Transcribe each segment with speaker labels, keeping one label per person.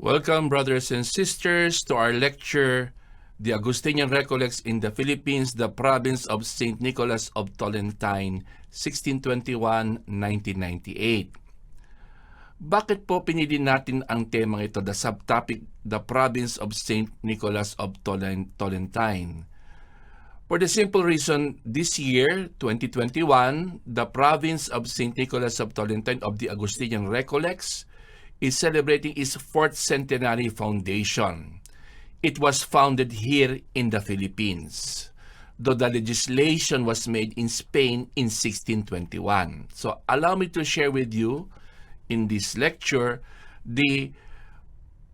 Speaker 1: Welcome, brothers and sisters, to our lecture, The Augustinian Recollects in the Philippines, the Province of St. Nicolas of Tolentine, 1621-1998. Bakit po pinili natin ang temang ito, the subtopic, the Province of St. Nicolas of Tolentine? For the simple reason, this year, 2021, the Province of St. Nicolas of Tolentine of the Augustinian Recollects is celebrating its 4th centenary foundation. It was founded here in the Philippines, though the legislation was made in Spain in 1621. So allow me to share with you in this lecture the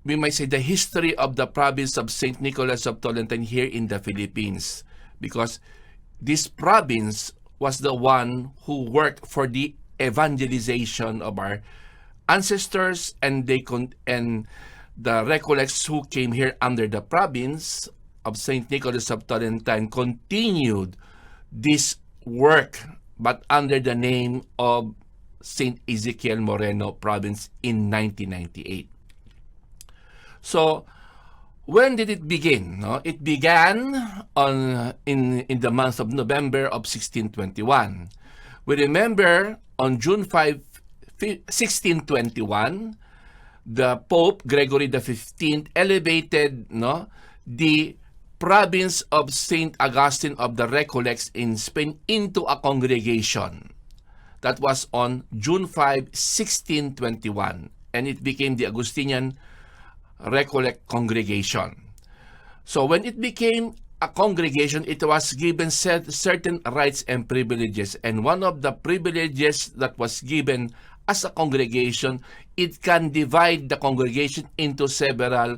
Speaker 1: history of the province of St. Nicolas of Tolentine here in the Philippines, because this province was the one who worked for the evangelization of our ancestors, and the Recollects who came here under the province of St. Nicolas of Tolentine continued this work, but under the name of St. Ezekiel Moreno Province in 1998. So, when did it begin? No? It began in the month of November of 1621. We remember on June 5, 1621, the Pope Gregory XV elevated the province of St. Augustine of the Recollects in Spain into a congregation. That was on June 5, 1621, and it became the Augustinian Recollect Congregation. So when it became a congregation, it was given certain rights and privileges, and one of the privileges that was given as a congregation, it can divide the congregation into several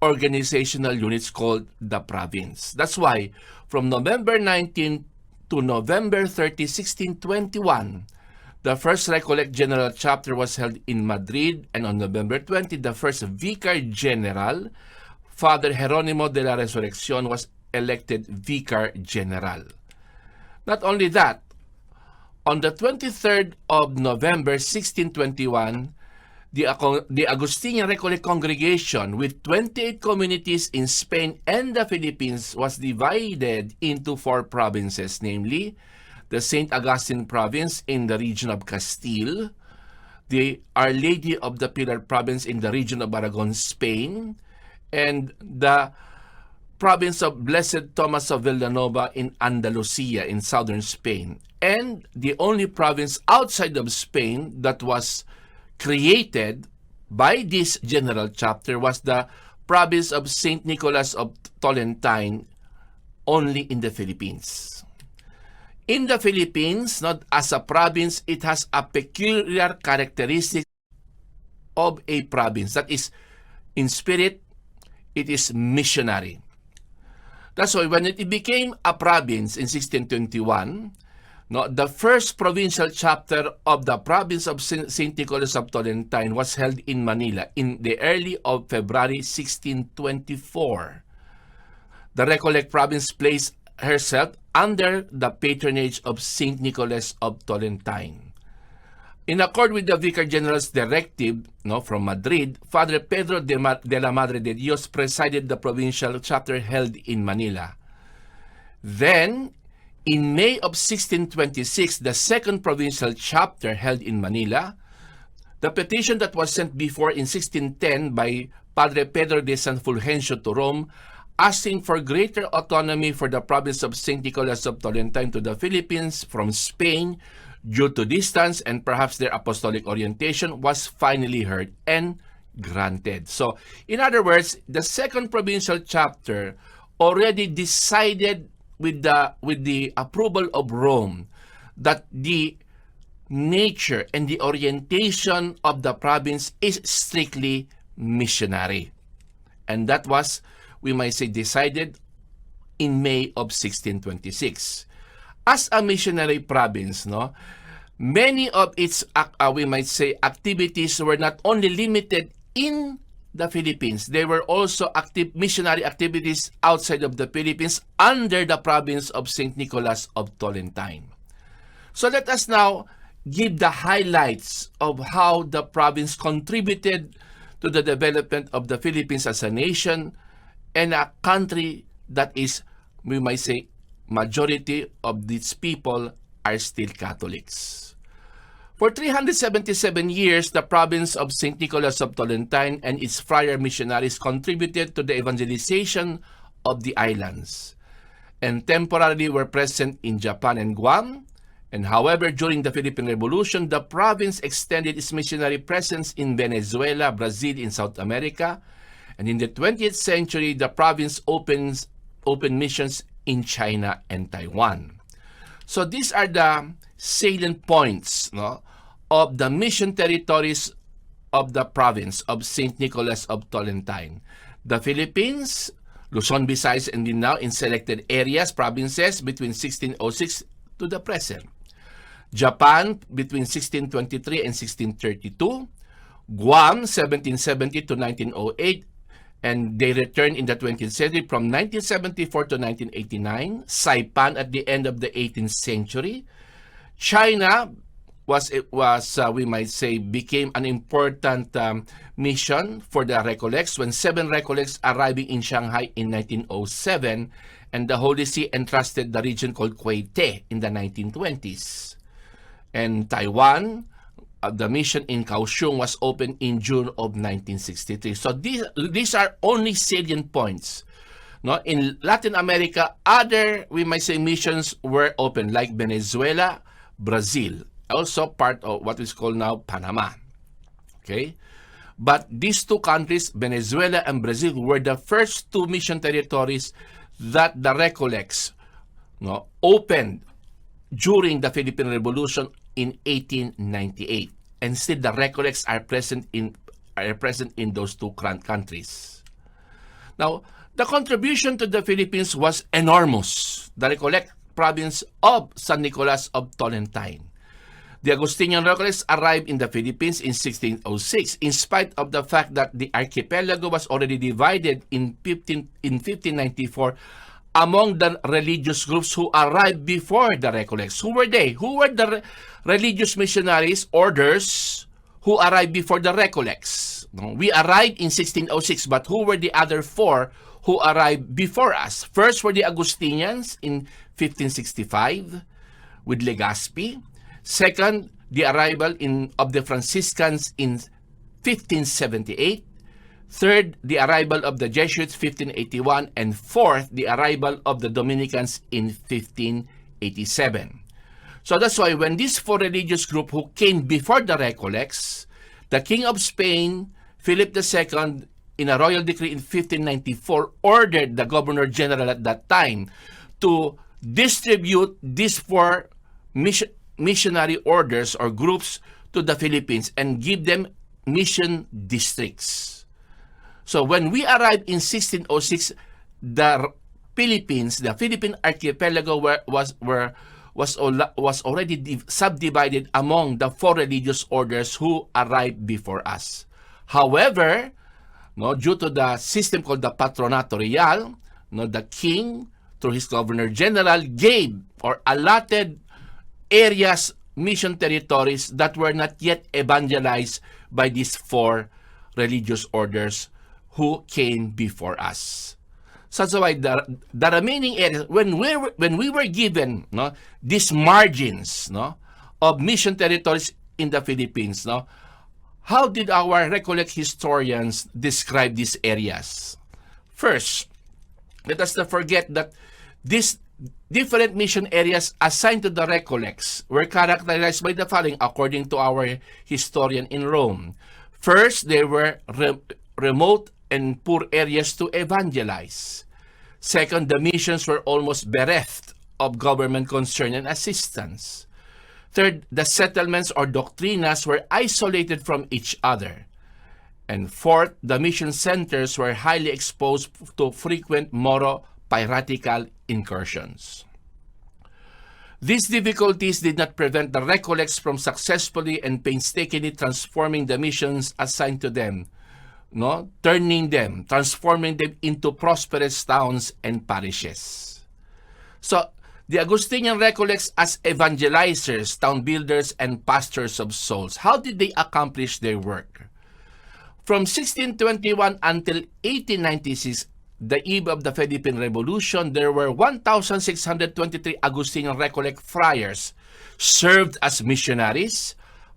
Speaker 1: organizational units called the province. That's why from November 19 to November 30, 1621, the first Recollect General Chapter was held in Madrid, and on November 20, the first Vicar General, Father Jeronimo de la Resurrección, was elected Vicar General. Not only that, on the 23rd of November 1621, the Augustinian Recollect Congregation with 28 communities in Spain and the Philippines was divided into 4 provinces, namely the St. Augustine Province in the region of Castile, the Our Lady of the Pilar Province in the region of Aragon, Spain, and the province of Blessed Thomas of Villanova in Andalusia in southern Spain. And the only province outside of Spain that was created by this general chapter was the province of St. Nicolas of Tolentine, only in the Philippines. In the Philippines, not as a province, it has a peculiar characteristic of a province. That is, in spirit, it is missionary. That's why when it became a province in 1621, the first provincial chapter of the province of St. Nicolas of Tolentine was held in Manila in the early of February 1624. The Recollect province placed herself under the patronage of St. Nicolas of Tolentine. In accord with the Vicar General's directive from Madrid, Father Pedro de la Madre de Dios presided the provincial chapter held in Manila. Then, in May of 1626, the second provincial chapter held in Manila. The petition that was sent before in 1610 by Padre Pedro de San Fulgencio to Rome, asking for greater autonomy for the province of St. Nicolas of Tolentine to the Philippines from Spain due to distance and perhaps their apostolic orientation, was finally heard and granted. So, in other words, the second provincial chapter already decided with the approval of Rome that the nature and the orientation of the province is strictly missionary. And that was, we might say, decided in May of 1626. As a missionary province, many of its, we might say, activities were not only limited in the Philippines. There were also missionary activities outside of the Philippines under the province of St. Nicolas of Tolentine. So let us now give the highlights of how the province contributed to the development of the Philippines as a nation and a country that is, we might say, majority of these people are still Catholics. For 377 years, the province of St. Nicolas of Tolentino and its friar missionaries contributed to the evangelization of the islands and temporarily were present in Japan and Guam. And however, during the Philippine Revolution, the province extended its missionary presence in Venezuela, Brazil, in South America. And in the 20th century, the province opened missions in China and Taiwan. So these are the salient points, no, of the mission territories of the province of St. Nicolas of Tolentino. The Philippines, Luzon, Visayas, and Mindanao in selected areas, provinces between 1606 to the present. Japan between 1623 and 1632. Guam 1770 to 1908, and they returned in the 20th century from 1974 to 1989. Saipan at the end of the 18th century. China we might say, became an important mission for the Recollects when 7 Recollects arriving in Shanghai in 1907, and the Holy See entrusted the region called Quete in the 1920s. And Taiwan, the mission in Kaohsiung was opened in June of 1963. So these are only salient points. No, in Latin America, other, we might say, missions were opened, like Venezuela, Brazil, also part of what is called now Panama. Okay? But these two countries, Venezuela and Brazil, were the first 2 mission territories that the Recollects, no, opened during the Philippine Revolution in 1898. And still the Recollects are present in those 2 countries. Now, the contribution to the Philippines was enormous. The Recollect province of San Nicolas of Tolentino. The Agustinian Recollects arrived in the Philippines in 1606, in spite of the fact that the archipelago was already divided in 1594 among the religious groups who arrived before the Recollects. Who were they? Who were the religious missionaries, orders, who arrived before the Recollects? We arrived in 1606, but who were the other 4 who arrived before us? First were the Agustinians in 1565 with Legazpi. Second, the arrival of the Franciscans in 1578. Third, the arrival of the Jesuits 1581. And fourth, the arrival of the Dominicans in 1587. So that's why when these 4 religious groups who came before the Recollects, the King of Spain, Philip II, in a royal decree in 1594, ordered the Governor General at that time to distribute these 4 missionary orders or groups to the Philippines and give them mission districts. So when we arrived in 1606, the Philippines, the Philippine archipelago was already subdivided among the 4 religious orders who arrived before us. However, due to the system called the Patronato Real, the king, through his Governor General, gave or allotted areas, mission territories that were not yet evangelized by these 4 religious orders who came before us. So that's why the remaining areas, when we were given these margins of mission territories in the Philippines, how did our Recollect historians describe these areas? First, let us not forget that these different mission areas assigned to the Recollects were characterized by the following, according to our historian in Rome. First, they were remote and poor areas to evangelize. Second, the missions were almost bereft of government concern and assistance. Third, the settlements or doctrinas were isolated from each other. And fourth, the mission centers were highly exposed to frequent Moro-piratical incursions. These difficulties did not prevent the Recollects from successfully and painstakingly transforming the missions assigned to them, transforming them into prosperous towns and parishes. So, the Agustinian Recollects as evangelizers, town builders, and pastors of souls, how did they accomplish their work? From 1621 until 1896, the eve of the Philippine Revolution, there were 1,623 Agustinian Recollect friars served as missionaries,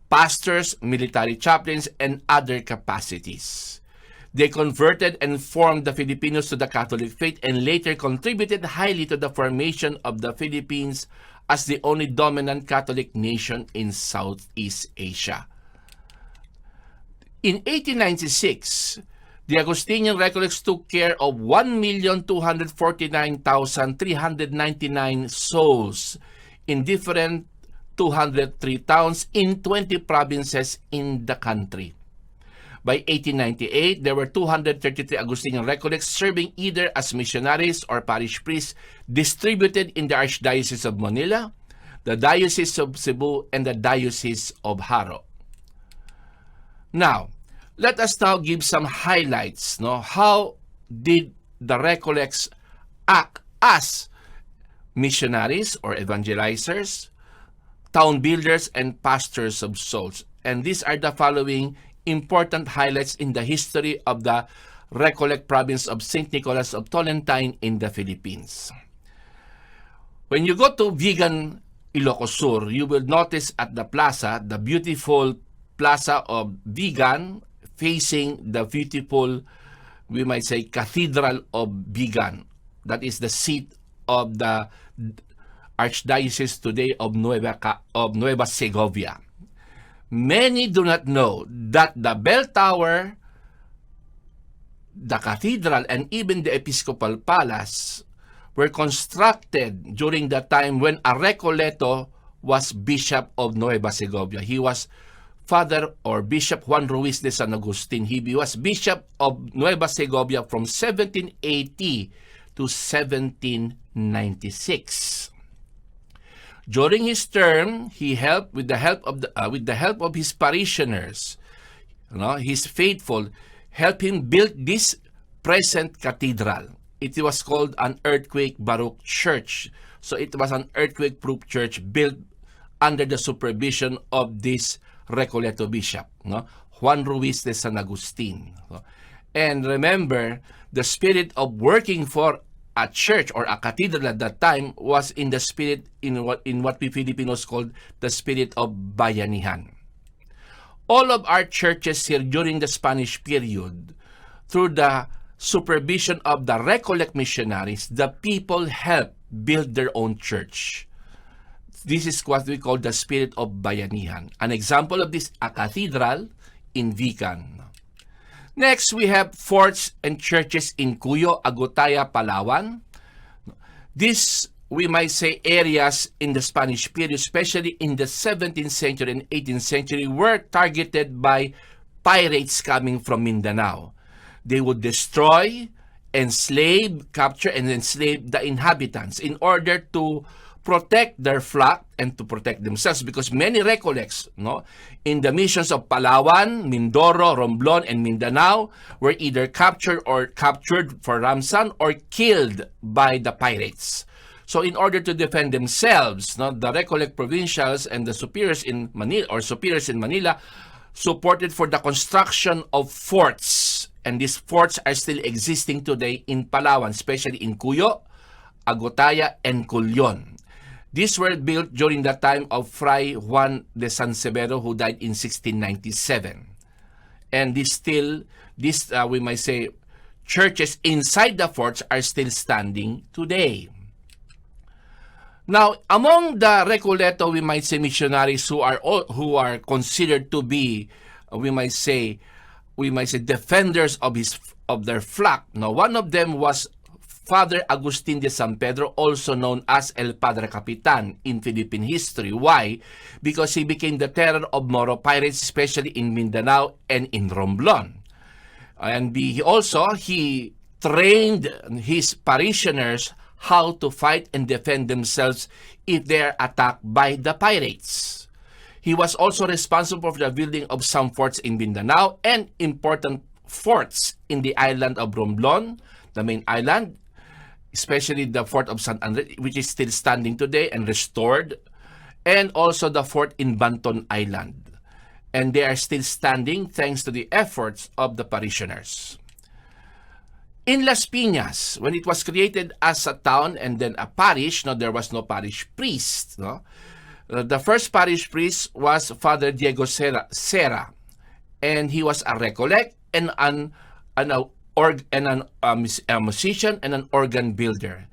Speaker 1: pastors, military chaplains, and other capacities. They converted and formed the Filipinos to the Catholic faith and later contributed highly to the formation of the Philippines as the only dominant Catholic nation in Southeast Asia. In 1896, the Agustinian Recollects took care of 1,249,399 souls in different 203 towns in 20 provinces in the country. By 1898, there were 233 Agustinian Recollects serving either as missionaries or parish priests distributed in the Archdiocese of Manila, the Diocese of Cebu, and the Diocese of Haro. Now, let us now give some highlights. How did the Recollects act as missionaries or evangelizers, town builders, and pastors of souls? And these are the following important highlights in the history of the Recollect province of St. Nicolas of Tolentino in the Philippines. When you go to Vigan, Ilocos Sur, you will notice at the plaza, the beautiful plaza of Vigan, facing the beautiful, we might say, Cathedral of Vigan. That is the seat of the Archdiocese today of Nueva Segovia. Many do not know that the bell tower, the cathedral, and even the Episcopal Palace were constructed during the time when a Recoleto was Bishop of Nueva Segovia. He was Father or Bishop Juan Ruiz de San Agustin. He was Bishop of Nueva Segovia from 1780 to 1796. During his term, he helped with the help of his parishioners, his faithful, helped him build this present cathedral. It was called an earthquake Baroque church. So it was an earthquake-proof church built under the supervision of this Recoleto bishop, Juan Ruiz de San Agustin. And remember, the spirit of working for a church or a cathedral at that time was in the spirit in what we Filipinos called the spirit of bayanihan. All of our churches here during the Spanish period, through the supervision of the Recollect missionaries, the people helped build their own church. This is what we call the spirit of bayanihan. An example of this, a cathedral in Vigan. Next, we have forts and churches in Cuyo, Agutaya, Palawan. These, we might say, areas in the Spanish period, especially in the 17th century and 18th century, were targeted by pirates coming from Mindanao. They would destroy, enslave, capture, and enslave the inhabitants in order to protect their flock and to protect themselves, because many Recollects in the missions of Palawan, Mindoro, Romblon, and Mindanao were either captured for ransom or killed by the pirates. So in order to defend themselves, the Recollect provincials and the superiors in Manila supported for the construction of forts, and these forts are still existing today in Palawan, especially in Cuyo, Agutaya, and Culion. These were built during the time of Fray Juan de San Severo, who died in 1697. And we might say, churches inside the forts are still standing today. Now, among the Recoleto, we might say missionaries who are considered to be, we might say defenders of their flock. Now, one of them was Father Agustin de San Pedro, also known as El Padre Capitan in Philippine history. Why? Because he became the terror of Moro pirates, especially in Mindanao and in Romblon. And he trained his parishioners how to fight and defend themselves if they are attacked by the pirates. He was also responsible for the building of some forts in Mindanao and important forts in the island of Romblon, the main island, especially the fort of San Andres, which is still standing today and restored, and also the fort in Banton Island. and they are still standing thanks to the efforts of the parishioners. In Las Piñas, when it was created as a town and then a parish, no, there was no parish priest. No? The first parish priest was Father Diego Serra, and he was a recollect and a musician and an organ builder.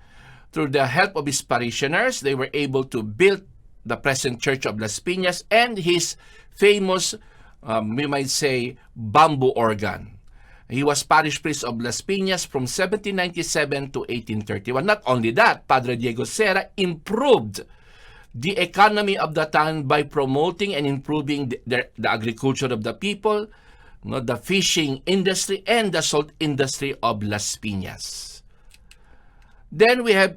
Speaker 1: Through the help of his parishioners, they were able to build the present Church of Las Piñas and his famous, we might say, bamboo organ. He was parish priest of Las Piñas from 1797 to 1831. Not only that, Padre Diego Serra improved the economy of the town by promoting and improving the agriculture of the people, the fishing industry, and the salt industry of Las Piñas. Then we have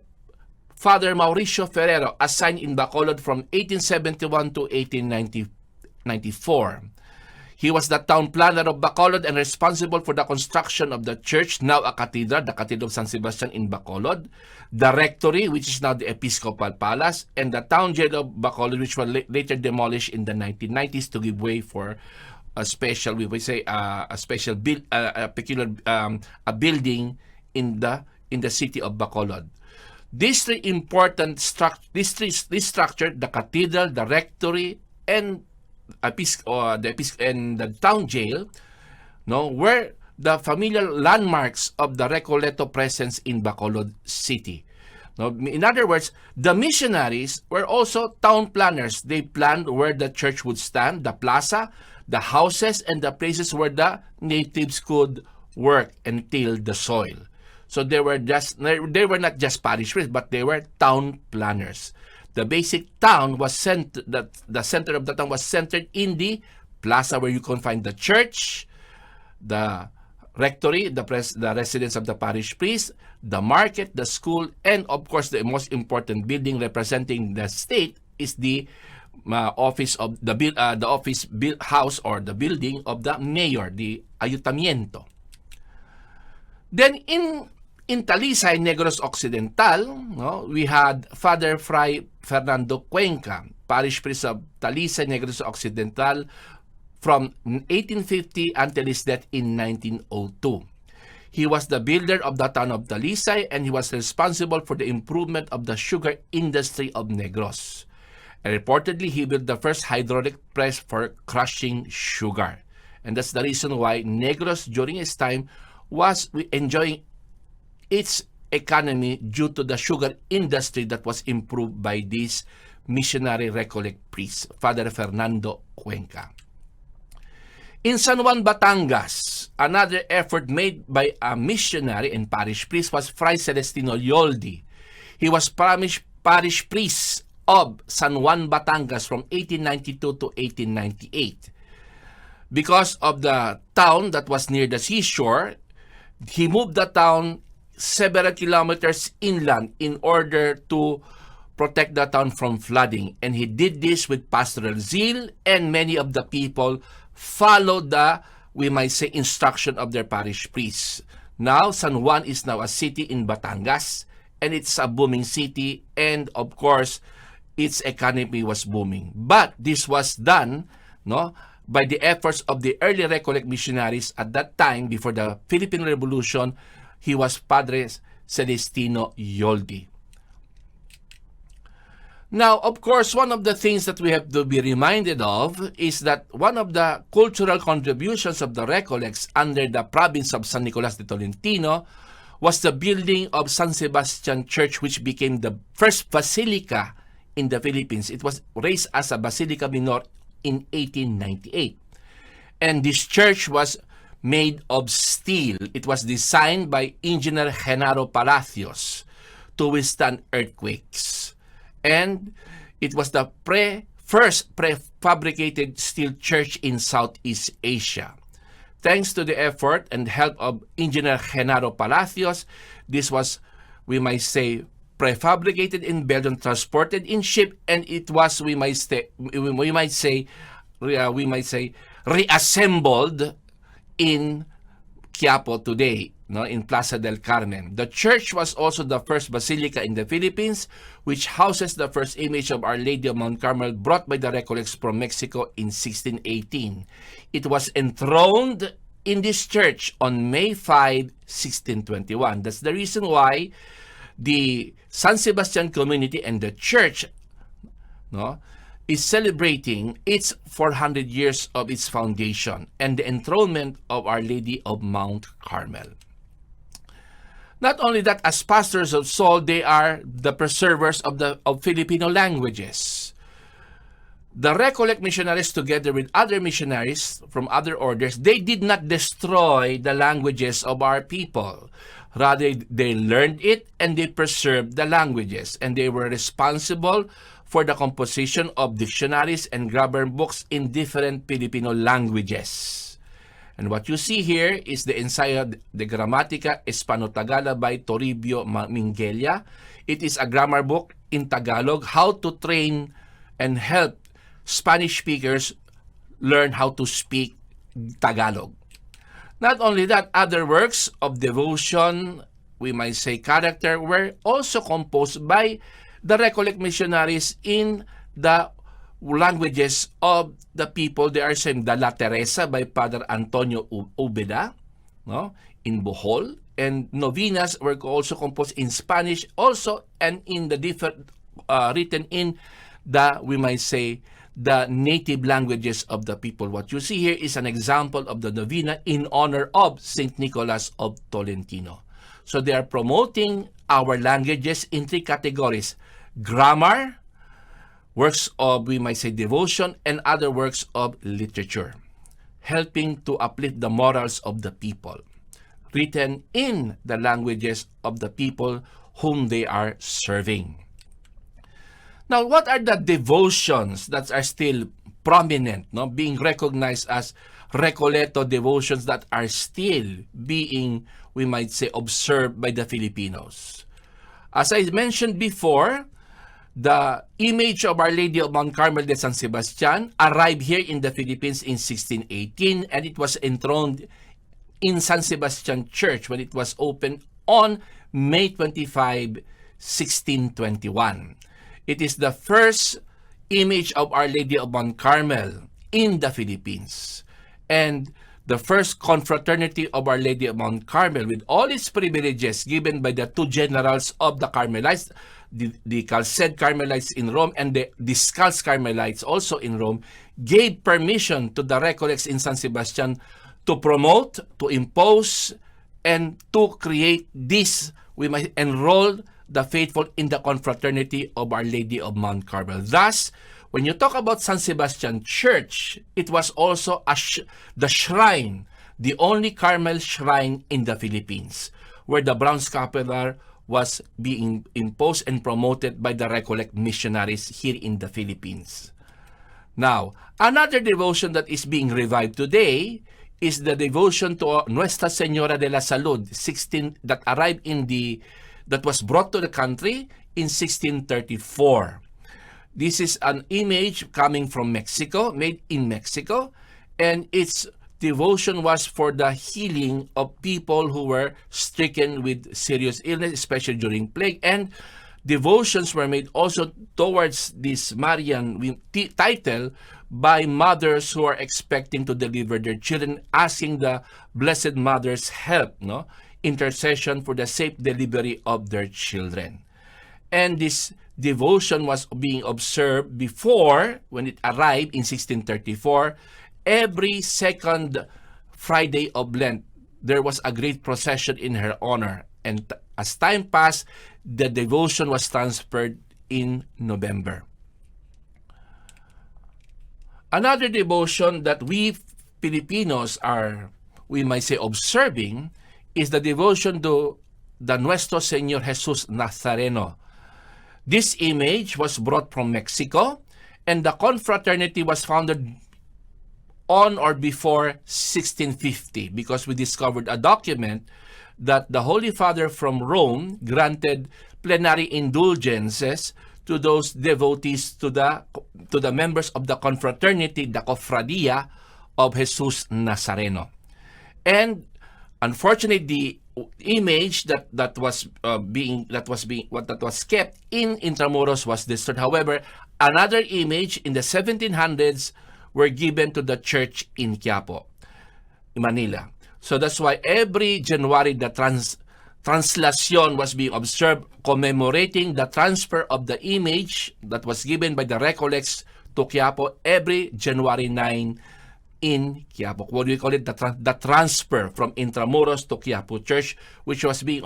Speaker 1: Father Mauricio Ferrero, assigned in Bacolod from 1871 to 1894. He was the town planner of Bacolod and responsible for the construction of the church, now a cathedral, the Cathedral of San Sebastian in Bacolod, the rectory, which is now the Episcopal Palace, and the town jail of Bacolod, which was later demolished in the 1990s to give way for a special, we would say, a building in the city of Bacolod. These three important this structure, the cathedral, the rectory, and the town jail, were the familiar landmarks of the Recoleto presence in Bacolod City. In other words, the missionaries were also town planners. They planned where the church would stand, the plaza, the houses, and the places where the natives could work and till the soil. So they were not just parish priests, but they were town planners. The basic town was the center of the town was centered in the plaza, where you can find the church, the rectory, the residence of the parish priest, the market, the school, and of course the most important building representing the state is the office of house or the building of the mayor, the ayuntamiento. Then in Talisay, Negros Occidental, we had Father Fray Fernando Cuenca, parish priest of Talisay, Negros Occidental from 1850 until his death in 1902. He was the builder of the town of Talisay, and he was responsible for the improvement of the sugar industry of Negros. And reportedly, he built the first hydraulic press for crushing sugar. And that's the reason why Negros during his time was enjoying its economy due to the sugar industry that was improved by this missionary recollect priest, Father Fernando Cuenca. In San Juan, Batangas, another effort made by a missionary and parish priest was Fray Celestino Yoldi. He was parish priest of San Juan, Batangas from 1892 to 1898. Because of the town that was near the seashore, he moved the town several kilometers inland in order to protect the town from flooding. And he did this with pastoral zeal, and many of the people followed the, we might say, instruction of their parish priests. Now, San Juan is now a city in Batangas, and it's a booming city, and of course, its economy was booming. But this was done, by the efforts of the early Recollect missionaries at that time, before the Philippine Revolution. He was Padre Celestino Yoldi. Now, of course, one of the things that we have to be reminded of is that one of the cultural contributions of the Recollects under the province of San Nicolas de Tolentino was the building of San Sebastian Church, which became the first basilica in the Philippines. It was raised as a Basilica Minor in 1898. And this church was made of steel. It was designed by Engineer Genaro Palacios to withstand earthquakes. And it was the first prefabricated steel church in Southeast Asia. Thanks to the effort and help of Engineer Genaro Palacios, this was, we might say, prefabricated in Belgium, transported in ship, and it was, we might say, reassembled in Quiapo today. no, in Plaza del Carmen. The church was also the first basilica in the Philippines, which houses the first image of Our Lady of Mount Carmel brought by the Recollects from Mexico in 1618. It was enthroned in this church on May 5, 1621. That's the reason why the San Sebastian community and the church, no, is celebrating its 400 years of its foundation and the enthronement of Our Lady of Mount Carmel. Not only that, as pastors of soul, they are the preservers of Filipino languages. The Recollect missionaries, together with other missionaries from other orders, they did not destroy the languages of our people. Rather, they learned it and they preserved the languages, and they were responsible for the composition of dictionaries and grammar books in different Filipino languages. And what you see here is the Ensayo de Gramatica Hispano-Tagalog by Toribio Mingelia. It is a grammar book in Tagalog, how to train and help Spanish speakers learn how to speak Tagalog. Not only that, other works of devotion, we might say character, were also composed by the Recollect missionaries in the languages of the people. They are saying the La Teresa by Father Antonio Ubeda, no, in Bohol, and novenas were also composed in Spanish also, and in the different written in the, we might say, the native languages of the people. What you see here is an example of the novena in honor of Saint Nicolas of Tolentino. So they are promoting our languages in three categories: grammar, works of, we might say, devotion, and other works of literature, helping to uplift the morals of the people, written in the languages of the people whom they are serving. Now, what are the devotions that are still prominent, no, being recognized as Recoleto devotions that are still being, we might say, observed by the Filipinos? As I mentioned before, the image of Our Lady of Mount Carmel de San Sebastian arrived here in the Philippines in 1618, and it was enthroned in San Sebastian Church when it was opened on May 25, 1621. It is the first image of Our Lady of Mount Carmel in the Philippines, and the first confraternity of Our Lady of Mount Carmel, with all its privileges given by the two generals of the Carmelites, the Calced Carmelites in Rome and the Discalced Carmelites also in Rome, gave permission to the Recollects in San Sebastian to promote, to impose, and to create this. We might enroll the faithful in the confraternity of Our Lady of Mount Carmel. Thus, when you talk about San Sebastian Church, it was also the shrine, the only Carmel shrine in the Philippines, where the bronze scapular was being imposed and promoted by the Recollect missionaries here in the Philippines. Now, another devotion that is being revived today is the devotion to Nuestra Señora de la Salud, that arrived that was brought to the country in 1634. This is an image coming from Mexico, made in Mexico, and its devotion was for the healing of people who were stricken with serious illness, especially during plague. And devotions were made also towards this Marian title by mothers who are expecting to deliver their children, asking the Blessed Mother's help, no, intercession for the safe delivery of their children. And this devotion was being observed before, when it arrived in 1634, every second Friday of Lent, there was a great procession in her honor. And as time passed, the devotion was transferred in November. Another devotion that we Filipinos are, we might say, observing is the devotion to the Nuestro Señor Jesus Nazareno. This image was brought from Mexico, and the confraternity was founded on or before 1650, because we discovered a document that the Holy Father from Rome granted plenary indulgences to those devotees, to the members of the confraternity, the Cofradia of Jesus Nazareno. And unfortunately, the image that was kept in Intramuros was destroyed. However, another image in the 1700s were given to the church in Quiapo, Manila. So that's why every January the translation was being observed, commemorating the transfer of the image that was given by the Recollects to Quiapo every January 9 in Quiapo. What do we call it? The transfer from Intramuros to Quiapo Church, which is being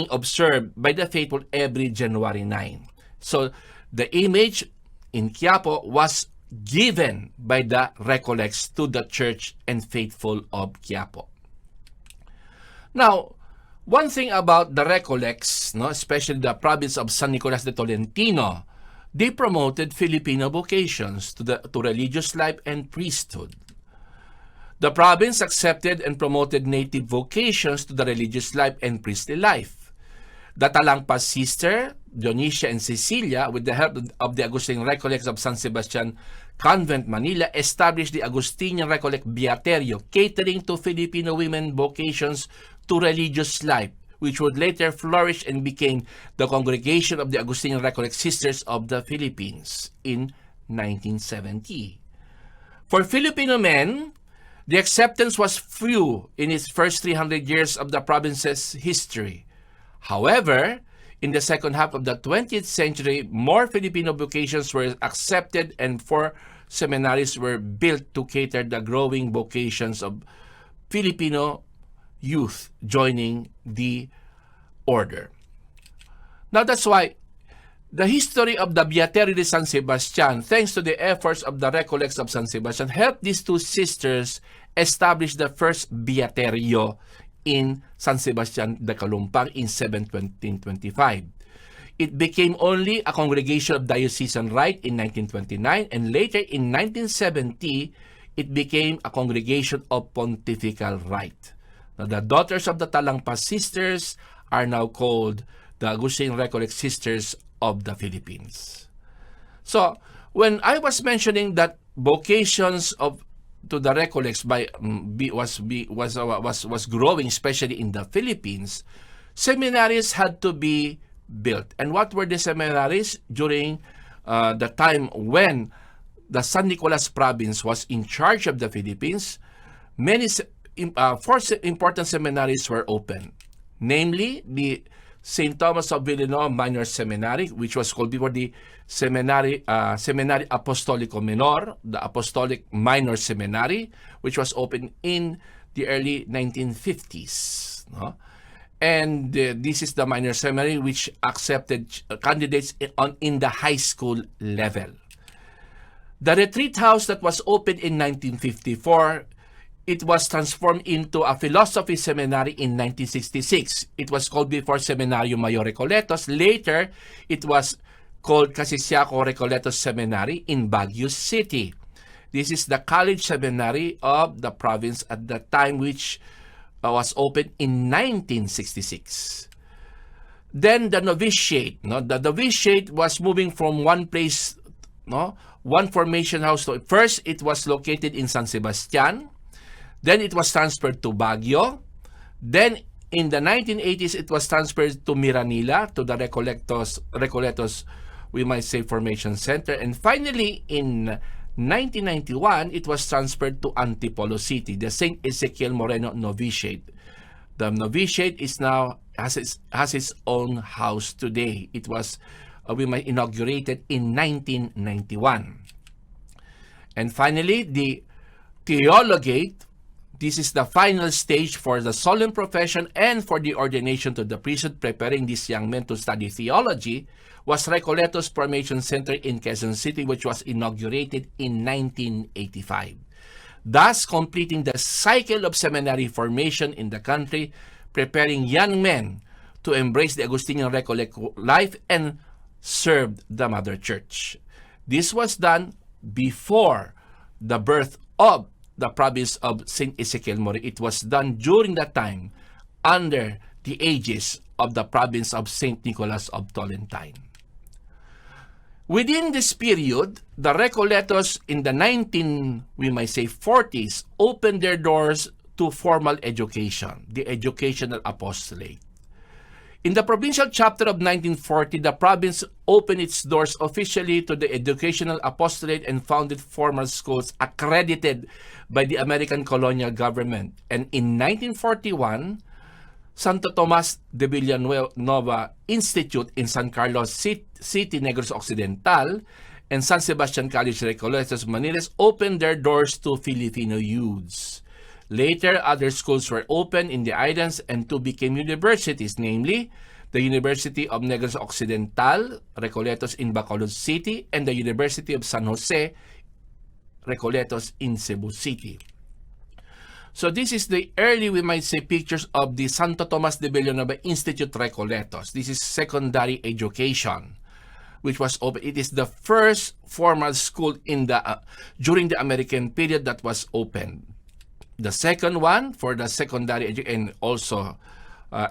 Speaker 1: observed by the faithful every January 9. So the image in Quiapo was given by the Recollects to the church and faithful of Quiapo. Now, one thing about the Recollects, especially the province of San Nicolas de Tolentino, they promoted Filipino vocations to religious life and priesthood. The province accepted and promoted native vocations to the religious life and priestly life. The Talangpas sister, Dionisia and Cecilia, with the help of the Agustinian Recollects of San Sebastian Convent, Manila, established the Agustinian Recollect Beaterio, catering to Filipino women vocations to religious life, which would later flourish and became the Congregation of the Agustinian Recollect Sisters of the Philippines in 1970. For Filipino men, the acceptance was few in its first 300 years of the province's history. However, in the second half of the 20th century, more Filipino vocations were accepted and 4 seminaries were built to cater the growing vocations of Filipino youth joining the order. Now that's why the history of the Beaterio de San Sebastian, thanks to the efforts of the Recollects of San Sebastian, helped these 2 sisters establish the first Beaterio in San Sebastian de Calumpang in 1725. It became only a congregation of diocesan right in 1929, and later in 1970, it became a congregation of pontifical right. Now, the daughters of the Talangpas sisters are now called the Agustinian Recollect Sisters of the Philippines. So, when I was mentioning that vocations to the Recollects was growing, especially in the Philippines, seminaries had to be built. And what were the seminaries during the time when the San Nicolas province was in charge of the Philippines? 4 important seminaries were opened, namely the St. Thomas of Villanova Minor Seminary, which was called before the Seminary Apostolico Menor, the Apostolic Minor Seminary, which was opened in the early 1950s. And this is the minor seminary which accepted candidates in the high school level. The retreat house that was opened in 1954, it was transformed into a philosophy seminary in 1966. It was called before Seminario Mayor Recoletos. Later, it was called Casisiaco Recoletos Seminary in Baguio City. This is the college seminary of the province at the time, which was opened in 1966. Then the novitiate. The novitiate was moving from one place, one formation house. First, it was located in San Sebastian. Then it was transferred to Baguio. Then in the 1980s, it was transferred to Miranila, to the Recoletos, we might say, Formation Center. And finally, in 1991, it was transferred to Antipolo City, the St. Ezekiel Moreno Novitiate. The novitiate is now has its own house today. It was inaugurated in 1991. And finally, the theologate. This is the final stage for the solemn profession and for the ordination to the priesthood, preparing these young men to study theology, was Recoletos Formation Center in Quezon City, which was inaugurated in 1985. Thus, completing the cycle of seminary formation in the country, preparing young men to embrace the Agustinian Recollect life and serve the Mother Church. This was done before the birth of the province of St. Ezekiel Mori. It was done during that time under the aegis of the province of St. Nicolas of Tolentino. Within this period, the Recoletos in the 40s opened their doors to formal education, the educational apostolate. In the provincial chapter of 1940, the province opened its doors officially to the educational apostolate and founded formal schools accredited by the American colonial government. And in 1941, Santo Tomas de Villanueva Institute in San Carlos City, Negros Occidental, and San Sebastian College, Recoletos, Maniles opened their doors to Filipino youths. Later, other schools were opened in the islands and two became universities, namely the University of Negros Occidental, Recoletos in Bacolod City, and the University of San Jose, Recoletos in Cebu City. So this is the early, we might say, pictures of the Santo Tomas de Villanueva Institute Recoletos. This is secondary education, which was open. It is the first formal school in the during the American period that was opened. The second one for the secondary and also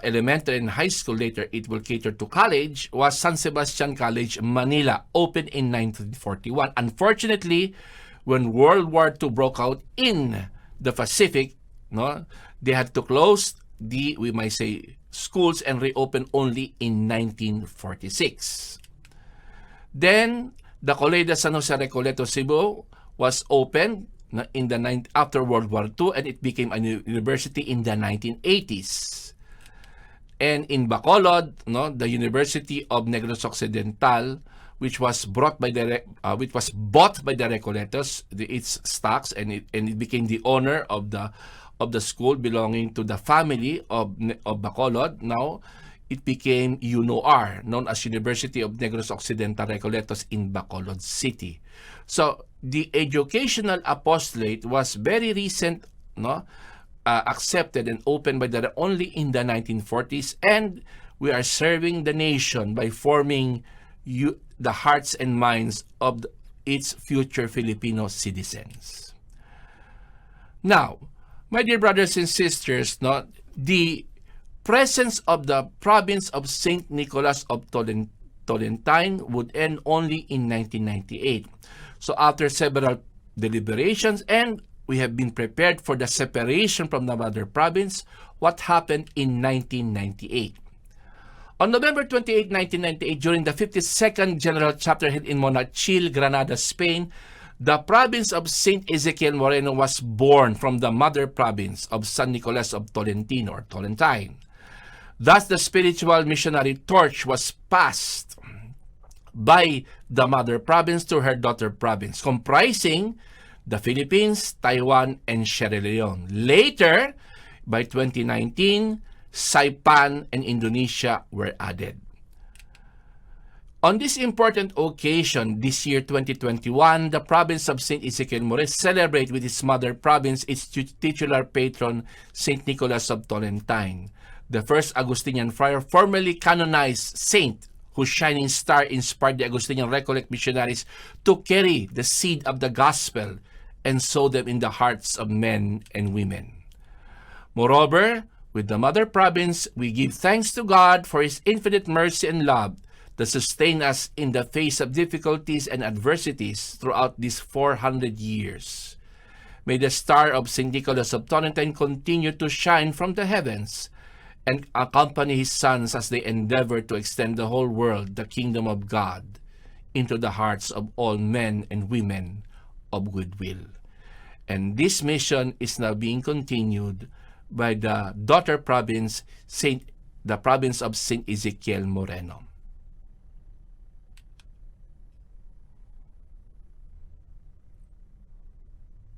Speaker 1: elementary and high school, later it will cater to college, was San Sebastian College, Manila, opened in 1941. Unfortunately, when World War II broke out in the Pacific, they had to close the, we might say, schools and reopen only in 1946. Then, the Colegio de San Jose Recoleto, Cebu was opened after World War II, and it became a university in the 1980s. And in Bacolod, the University of Negros Occidental, which was bought by the Recoletos, its stocks, and it became the owner of the school belonging to the family of Bacolod. Now it became UNOR, known as University of Negros Occidental Recoletos in Bacolod City. So the educational apostolate was very recent, accepted and opened by only in the 1940s, and we are serving the nation by forming the hearts and minds of its future Filipino citizens. Now, my dear brothers and sisters, the presence of the province of St. Nicolas of Tolentino would end only in 1998. So after several deliberations, and we have been prepared for the separation from the mother province, what happened in 1998? On November 28, 1998, during the 52nd General Chapter held in Monachil, Granada, Spain, the province of St. Ezekiel Moreno was born from the mother province of San Nicolas of Tolentino, or Tolentine. Thus, the spiritual missionary torch was passed by the mother province to her daughter province, comprising the Philippines, Taiwan, and Sierra Leone. Later, by 2019, Saipan and Indonesia were added. On this important occasion, this year 2021, the province of St. Ezekiel Moreno celebrates with its mother province its titular patron, St. Nicolas of Tolentine, the first Augustinian friar formally canonized saint whose shining star inspired the Augustinian Recollect missionaries to carry the seed of the gospel and sow them in the hearts of men and women. Moreover, with the mother province, we give thanks to God for His infinite mercy and love that sustain us in the face of difficulties and adversities throughout these 400 years. May the star of St. Nicholas of Tolentine continue to shine from the heavens and accompany his sons as they endeavor to extend the whole world, the kingdom of God, into the hearts of all men and women of goodwill. And this mission is now being continued by the daughter province, the province of St. Ezekiel Moreno.